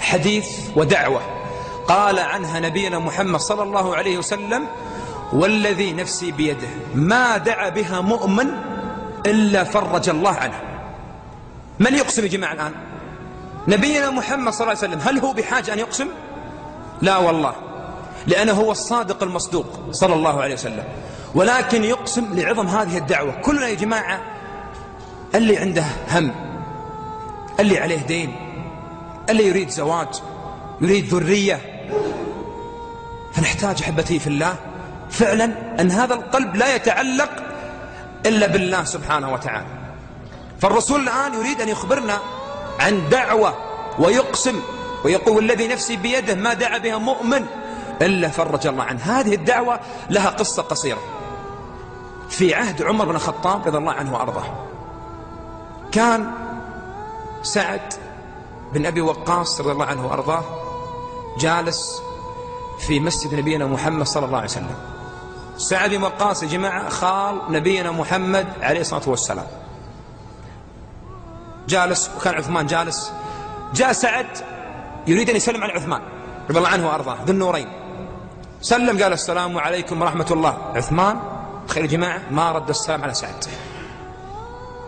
حديث ودعوة قال عنها نبينا محمد صلى الله عليه وسلم: والذي نفسي بيده ما دعا بها مؤمن إلا فرج الله عنه. من يقسم يا جماعة الآن؟ نبينا محمد صلى الله عليه وسلم. هل هو بحاجة أن يقسم؟ لا والله، لأنه هو الصادق المصدوق صلى الله عليه وسلم، ولكن يقسم لعظم هذه الدعوة. كلنا يا جماعة اللي عنده هم، اللي عليه دين، اللي يريد زواج، يريد ذرية، فنحتاج أحبتي في الله فعلا أن هذا القلب لا يتعلق إلا بالله سبحانه وتعالى. فالرسول الآن يريد أن يخبرنا عن دعوة ويقسم ويقول: والذي نفسي بيده ما دعا بها مؤمن إلا فرج الله عنه. هذه الدعوة لها قصة قصيرة. في عهد عمر بن الخطاب رضي الله عنه وأرضاه، كان سعد بن أبي وقاص رضي الله عنه وأرضاه جالس في مسجد نبينا محمد صلى الله عليه وسلم. سعد بن وقاص يا جماعة خال نبينا محمد عليه الصلاة والسلام. جالس، وكان عثمان جالس. جاء سعد يريد أن يسلم على عثمان رضي الله عنه وأرضاه ذو النورين. سلم، قال: السلام عليكم ورحمة الله. عثمان تخيل يا جماعة ما رد السلام على سعد.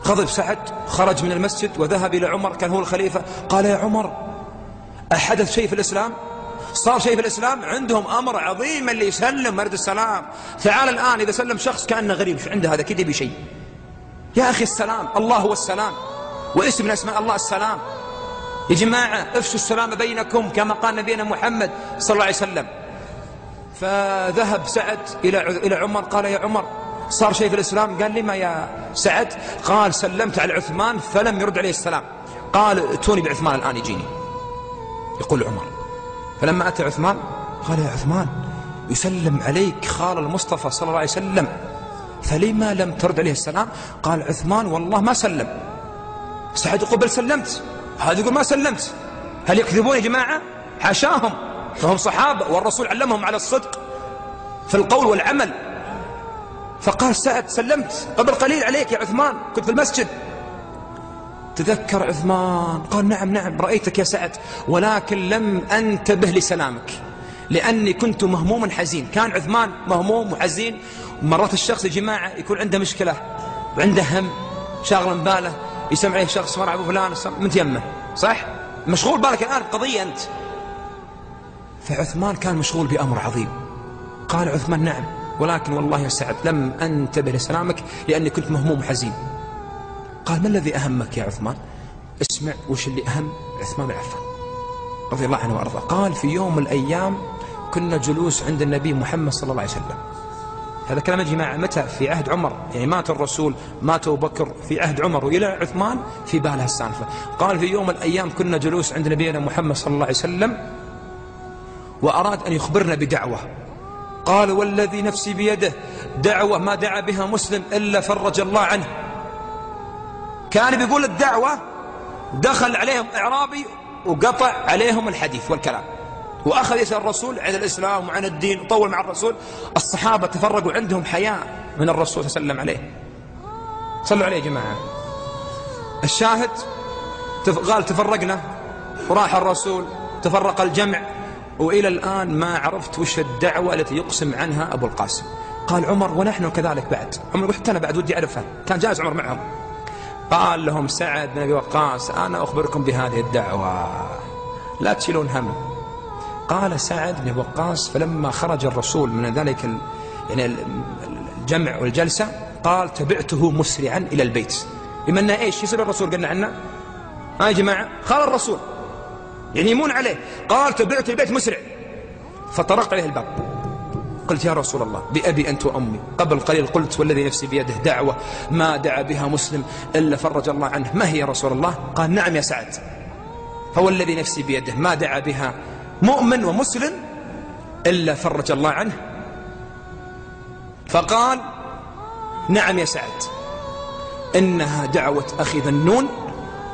غضب سعد، خرج من المسجد وذهب إلى عمر، كان هو الخليفة. قال: يا عمر، أحدث شيء في الإسلام؟ صار شيء في الإسلام؟ عندهم أمر عظيم اللي يسلم مرد السلام. تعال الآن إذا سلم شخص كأنه غريب، مش عنده هذا كده بشيء. يا أخي السلام، الله هو السلام، واسم من أسماء الله السلام. يا جماعة افشوا السلام بينكم كما قال نبينا محمد صلى الله عليه وسلم. فذهب سعد إلى عمر، قال: يا عمر، صار شيء في الإسلام؟ قال: لما يا سعد؟ قال: سلمت على عثمان فلم يرد عليه السلام. قال: ائتوني بعثمان الآن يجيني. يقول عمر، فلما أتى عثمان قال: يا عثمان، يسلم عليك خال المصطفى صلى الله عليه وسلم، فلما لم ترد عليه السلام؟ قال عثمان: والله ما سلم. سعد يقول: بل سلمت. هذا يقول: ما سلمت. هل يكذبون يا جماعة؟ حاشاهم، فهم صحابة والرسول علمهم على الصدق في القول والعمل. فقال سعد: سلمت قبل قليل عليك يا عثمان، كنت في المسجد. تذكر عثمان قال: نعم نعم رأيتك يا سعد، ولكن لم أنتبه لسلامك لأني كنت مهموما حزين. كان عثمان مهموم وحزين. مرات الشخص يا جماعة يكون عنده مشكلة وعنده هم شاغل باله، يسمع عليه شخص: مرحبا فلان، من يمه، صح؟ مشغول بالك الآن بقضية أنت. فعثمان كان مشغول بأمر عظيم. قال عثمان: نعم، ولكن والله يا سعد لم أنتبه لسلامك لأني كنت مهموم حزين. قال: ما الذي أهمك يا عثمان؟ اسمع وش اللي أهم عثمان بن عفان رضي الله عنه وأرضاه. قال: في يوم من الأيام كنا جلوس عند النبي محمد صلى الله عليه وسلم. هذا كلام يا جماعة متى؟ في عهد عمر، يعني مات الرسول، مات أبو بكر، في عهد عمر وإلى عثمان في بالها السالفة. قال: في يوم من الأيام كنا جلوس عند نبينا محمد صلى الله عليه وسلم وأراد أن يخبرنا بدعوة. قال: والذي نفسي بيده دعوة ما دعا بها مسلم إلا فرج الله عنه. كان بيقول الدعوة، دخل عليهم إعرابي وقطع عليهم الحديث والكلام، وأخذ يسأل الرسول عن الإسلام وعن الدين، وطول مع الرسول. الصحابة تفرقوا، عندهم حياء من الرسول صلى الله عليه وسلم عليه. صلوا عليه يا جماعة. الشاهد قال: تفرقنا وراح الرسول، تفرق الجمع، وإلى الآن ما عرفت وش الدعوة التي يقسم عنها أبو القاسم. قال عمر: ونحن كذلك بعد. عمر يقول: حتى أنا بعد ودي أعرفها. كان جالس عمر معهم. قال لهم سعد بن أبي وقاص: أنا أخبركم بهذه الدعوة، لا تشيلون هم. قال سعد بن وقاص: فلما خرج الرسول من ذلك يعني الجمع والجلسة، قال: تبعته مسرعا إلى البيت. بما أنه إيش يصير الرسول قلنا عنه؟ يا جماعة خال الرسول، يعني يمون عليه. قال: تبعته البيت مسرع. فطرقت عليه الباب، قلت: يا رسول الله، بأبي أنت وأمي، قبل قليل قلت: والذي نفسي بيده دعوة ما دعا بها مسلم إلا فرج الله عنه، ما هي يا رسول الله؟ قال: نعم يا سعد، فهو الذي نفسي بيده ما دعا بها مؤمن ومسلم إلا فرج الله عنه. فقال: نعم يا سعد، إنها دعوة أخي ذنون،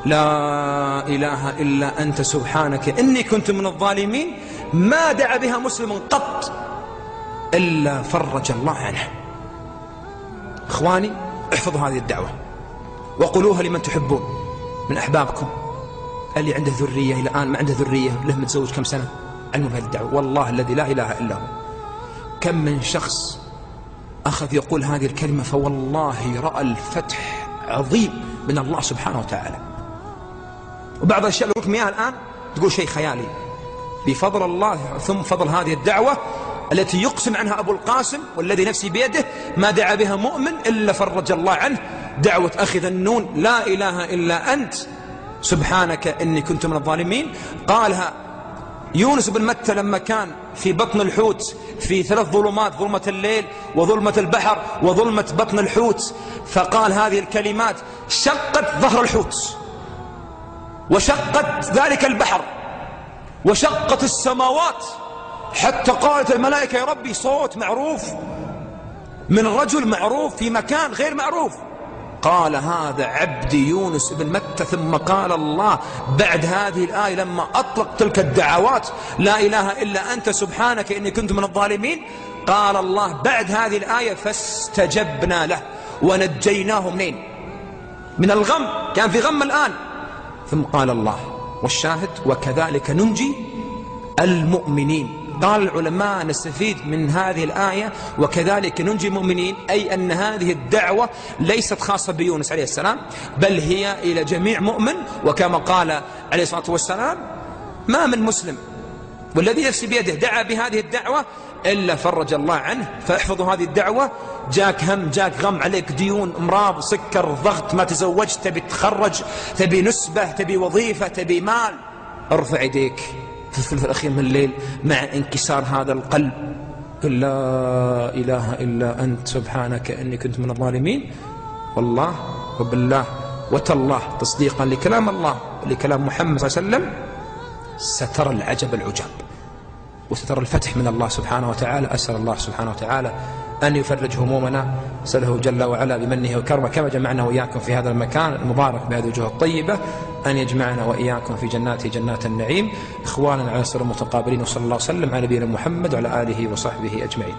لا إله إلا أنت سبحانك إني كنت من الظالمين، ما دعا بها مسلم قط إلا فرج الله عنه. إخواني، احفظوا هذه الدعوة وقولوها لمن تحبون من أحبابكم، اللي عنده ذرية إلى الآن ما عنده ذرية، له متزوج كم سنة، علمه بهذه الدعوة. والله الذي لا إله إلا هو كم من شخص أخذ يقول هذه الكلمة فوالله رأى الفتح عظيم من الله سبحانه وتعالى. وبعض الأشياء اللي أقولكم إياها الآن تقول شيء خيالي، بفضل الله ثم فضل هذه الدعوة التي يقسم عنها أبو القاسم والذي نفسي بيده ما دعا بها مؤمن إلا فرج الله عنه، دعوة أخي ذنون لا إله إلا أنت سبحانك إني كنت من الظالمين. قالها يونس بن متى لما كان في بطن الحوت في 3 ظلمات، ظلمة الليل وظلمة البحر وظلمة بطن الحوت، فقال هذه الكلمات شقت ظهر الحوت وشقت ذلك البحر وشقت السماوات، حتى قالت الملائكة يا ربي صوت معروف من رجل معروف في مكان غير معروف. قال هذا عبدي يونس بن متى. ثم قال الله بعد هذه الآية لما أطلق تلك الدعوات لا إله إلا أنت سبحانك إني كنت من الظالمين، قال الله بعد هذه الآية فاستجبنا له ونجيناه منين؟ من الغم، كان في غم الآن. ثم قال الله والشاهد وكذلك ننجي المؤمنين. قال العلماء نستفيد من هذه الآية وكذلك ننجي المؤمنين، أي أن هذه الدعوة ليست خاصة بيونس عليه السلام بل هي إلى جميع مؤمن. وكما قال عليه الصلاة والسلام ما من مسلم والذي نفسي بيده دعا بهذه الدعوة إلا فرج الله عنه. فاحفظوا هذه الدعوة. جاك هم، جاك غم، عليك ديون، امراض، سكر، ضغط، ما تزوجت، تبي تخرج، تبي نسبة، تبي وظيفة، تبي مال، ارفع يديك في الثلث الأخير من الليل مع انكسار هذا القلب، قل لا إله إلا أنت سبحانك إني كنت من الظالمين. والله وبالله وتالله تصديقا لكلام الله ولكلام محمد صلى الله عليه وسلم سترى العجب العجاب وسترى الفتح من الله سبحانه وتعالى. أسأل الله سبحانه وتعالى أن يفرج همومنا، أسأله جل وعلا بمنه وكرمه كما جمعنا وإياكم في هذا المكان المبارك بهذه الوجوه الطيبة أن يجمعنا وإياكم في جناته جنات النعيم إخوانا على سر متقابلين. وصلى الله وسلم على نبينا محمد وعلى آله وصحبه أجمعين.